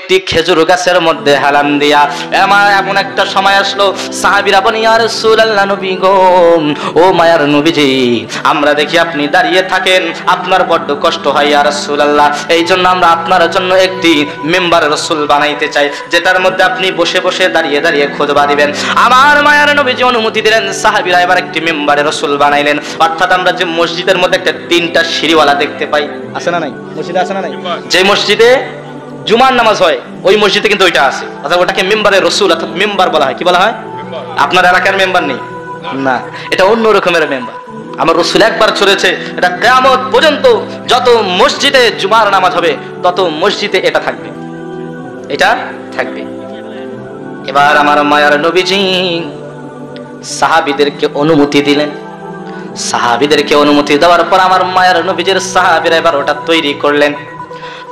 একটি খেজুর গাছের মধ্যে হেলান দিয়া এমন একটা সময় আসলো, সাহাবীরা বলেন ইয়া রাসূলুল্লাহ, নবী গো, ও মায়ার নবীজি, আমরা দেখি আপনি দাঁড়িয়ে থাকেন, আপনার বড্ড কষ্ট হয় ইয়া রাসূলুল্লাহ, এই জন্য আমরা আপনার জন্য একটি মিম্বার রাসূল বানাইতে চাই, যেটার মধ্যে আপনি বসে বসে দাঁড়িয়ে দাঁড়িয়ে খুতবা দিবেন। আমার মায়ার নবীজি অনুমতি দিলেন, সাহাবীরা এবার একটি মিম্বারে রাসূল বানাইলেন। অর্থাৎ আমরা যে মসজিদের মধ্যে একটা 3টা সিঁড়িওয়ালা দেখতে পাই, আছে না নাই? মসজিদে আছে না নাই? যে মসজিদে জুমার নামাজ হয় ওই মসজিদে কিন্তু ওইটা আছে, অর্থাৎ ওটাকে মিম্বারে রাসূল অর্থাৎ মিম্বার বলা হয়। কি বলা হয়? আপনার এলাকার মেম্বার নেই না, এটা অন্য রকমের মেম্বার। আমার রাসূল একবার চলেছে, এটা কিয়ামত পর্যন্ত যত মসজিদে জুমার নামাজ হবে তত মসজিদে এটা থাকবে, এটা থাকবে। এবার আমার মায়ার নবীজি সাহাবীদেরকে অনুমতি দিলেন। সাহাবীদেরকে অনুমতি দেওয়ার পর আমার মায়ার নবীজির সাহাবীরা এবার ওটা তৈরি করলেন।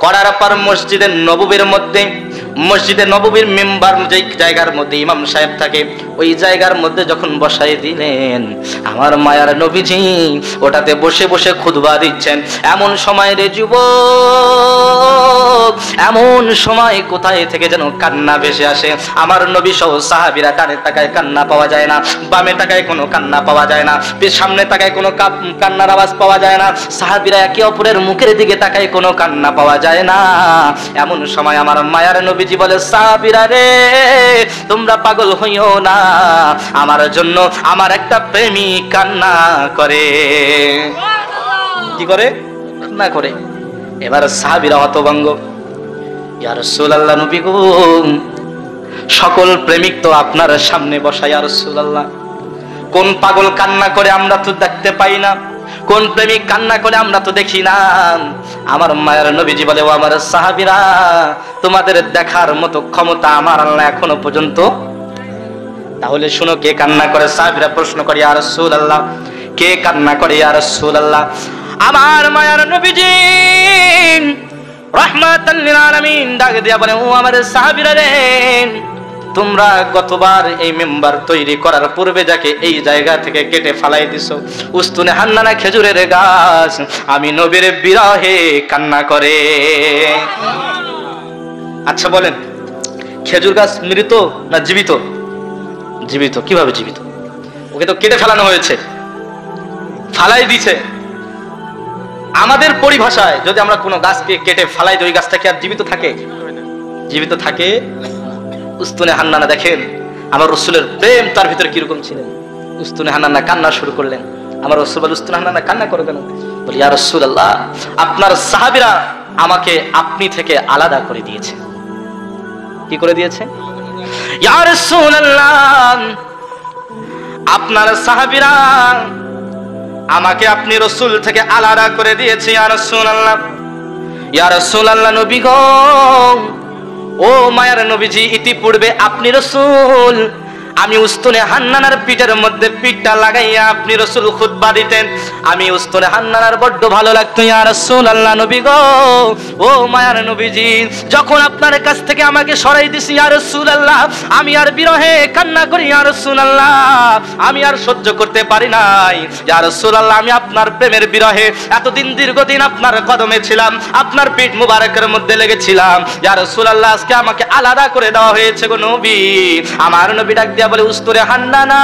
করার পর মসজিদে নববীর মধ্যে, মসজিদে নববীর মেম্বার যে জায়গার মধ্যে ইমাম সাহেব থাকে ওই জায়গার মধ্যে যখন বসাই দিলেন, আমার মায়ার নবীজি ওটাতে বসে বসে খুতবা দিচ্ছেন। এমন সময় রে যুবক, এমন সময় কোথায় থেকে যেন কান্না ভেসে আসে। আমার নবী সহ সাহাবীরা ডানে তাকায় কান্না পাওয়া যায় না, বামে তাকায় কোনো কান্না পাওয়া যায় না, সামনে তাকায় কোনো কান্নার আওয়াজ পাওয়া যায় না, সাহাবীরা একে অপরের মুখের দিকে তাকায় কোনো কান্না পাওয়া যায় না। এমন সময় আমার মায়ার নবীজি বলে, সাহাবীরা রে, তোমরা পাগল হইও না, আমার জন্য আমার একটা প্রেমিক কান্না করে। কি করে? কান্না করে। এবার সাহাবীরা হতভম্ব, ইয়া রাসূলুল্লাহ, নবী গো, সকল প্রেমিক তো আপনার সামনে বসা, ইয়া রাসূলুল্লাহ, কোন পাগল কান্না করে আমরা তো দেখতে পাই না, কোন প্রেমিক কান্না করে আমরা তো দেখি না। আমার মায়ের নবীজি বলে, ও আমার সাহাবীরা, তোমাদের দেখার মতো ক্ষমতা আমার আল্লাহ এখনো পর্যন্ত। তাহলে শুনো, কে কান্না করে? সাহাবীরা প্রশ্ন করে, ইয়া রাসূলুল্লাহ, কে কান্না করে ইয়া রাসূলুল্লাহ? আমার মায়ের নবীজি রাহমাতাল লিল আলামিন ডাক দিয়া বলে, ও আমার সাহাবীরা রে, তোমরা গতবার এই মেম্বার তৈরি করার পূর্বে যাকে এই জায়গা থেকে কেটে ফালাই দিছো, উস্তুনে হান্নানা খেজুরের গাছ আমি নবীর বিরহে কান্না করে। আচ্ছা বলেন, খেজুর গাছ মৃত না জীবিত? জীবিত। কিভাবে জীবিত? ওকে তো কেটে ফেলানো হয়েছে, ফালাই দিছে। আমাদের পরিভাষায় যদি আমরা কোনো গাছকে কেটে ফালাই দিই, ওই গাছটা কি আর জীবিত থাকে? জীবিত থাকে। উস্তুনে হান্নানা দেখেন আমার রাসূলের প্রেম তার ভিতরে কিরকম ছিলেন। উস্তুনে হান্নানা কান্না শুরু করলেন। আমার রাসূল বলে, উস্তুনে হান্নানা কান্না করো কেন? বলি, ইয়া রাসূলুল্লাহ, আপনার সাহাবীরা আমাকে আপনি থেকে আলাদা করে দিয়েছে। কি করে দিয়েছে? ইয়া রাসূলুল্লাহ, আপনার সাহাবীরা আমাকে আপনি রাসূল থেকে আলাদা করে দিয়েছে। ইয়া রাসূলুল্লাহ, ইয়া রাসূলুল্লাহ, নবী গো, ও মায়ার নবীজি, ইতিপূর্বে আপনি রাসূল, আমি উস্তুনে হান্নানার পিঠের মধ্যে পিঠটা লাগাইয়া আপনি রাসূল খুতবা দিতেন, আমি উস্তুনে হান্নানার বড্ড ভালো লাগতো। ইয়া রাসূলুল্লাহ, নবী গো, ও মায়ার নবীজি, যখন আপনার কাছ থেকে আমাকে সরাই দিছি ইয়া রাসূলুল্লাহ, আমি আর বিরহে কান্না করি ইয়া রাসূলুল্লাহ, আমি আর সহ্য করতে পারি নাই ইয়া রাসূলুল্লাহ, আমি আপনার প্রেমের বিরহে এতদিন দীর্ঘদিন আপনার কদমে ছিলাম, আপনার পিঠ মুবারকের মধ্যে লেগেছিলাম ইয়া রাসূলুল্লাহ, আজকে আমাকে আলাদা করে দেওয়া হয়েছে গো নবী। আমার নবী ডাক দিয়া বলে, উস্তুনে হান্নানা,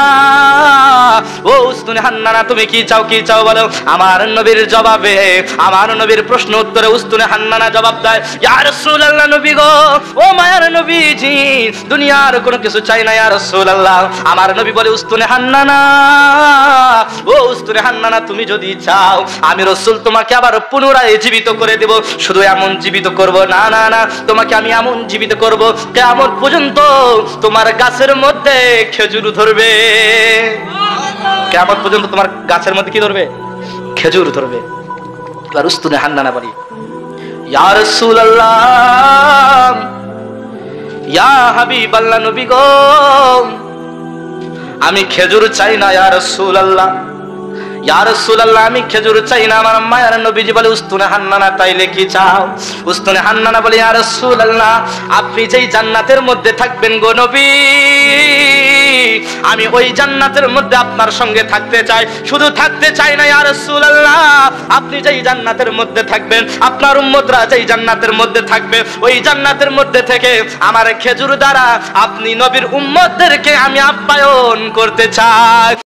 ও উস্তুনে হান্নানা, তুমি কি চাও, কি চাও বলো। আমার নবীর জবাবে, আমার নবীর প্রশ্ন উত্তরে উস্তুনে হান্নানা জবাব দেয়, ইয়া রাসূলুল্লাহ, নবী গো, ও মায়ার নবীজি, দুনিয়ার কোনো কিছু চাই না ইয়া রাসূলুল্লাহ। আমার নবী বলে, উস্তুনে হান্নানা, ও উস্তুনে হান্নানা, তুমি যদি চাও আমি রাসূল তোমাকে আবার পুনরায় জীবিত করে দেব। শুধু এমন জীবিত করব না, না না, তোমাকে আমি এমন জীবিত করব কিয়ামত পর্যন্ত তোমার গাছের মধ্যে খেজুর ধরবে। কিয়ামত পর্যন্ত তোমার গাছের মধ্যে কি ধরবে? খেজুর ধরবে। এবার উস্তুনে হান্নানা বলি, ইয়া রাসূলুল্লাহ, ইয়া হাবিবাল্লাহ, নবী গো, আমি খেজুর চাই না ইয়া রাসূলুল্লাহ, ইয়া রাসূলুল্লাহ, আমি খেজুর চাই না। আমার মায়ের নবীজি বলে, উস্তুনে হান্নানা, তাইলে কি চাও? উস্তুনে হান্নানা বলে, ইয়া রাসূলুল্লাহ, আপনি যেই জান্নাতের মধ্যে থাকবেন গো নবী, আমি ওই জান্নাতের মধ্যে আপনার সঙ্গে থাকতে চাই। শুধু থাকতে চাই না ইয়া রাসূলুল্লাহ, আপনি যেই জান্নাতের মধ্যে থাকবেন, আপনার উম্মতরা যেই জান্নাতের মধ্যে থাকবে, ওই জান্নাতের মধ্যে থেকে আমার খেজুর দ্বারা আপনি নবীর উম্মতদেরকে আমি আপ্যায়ন করতে চাই।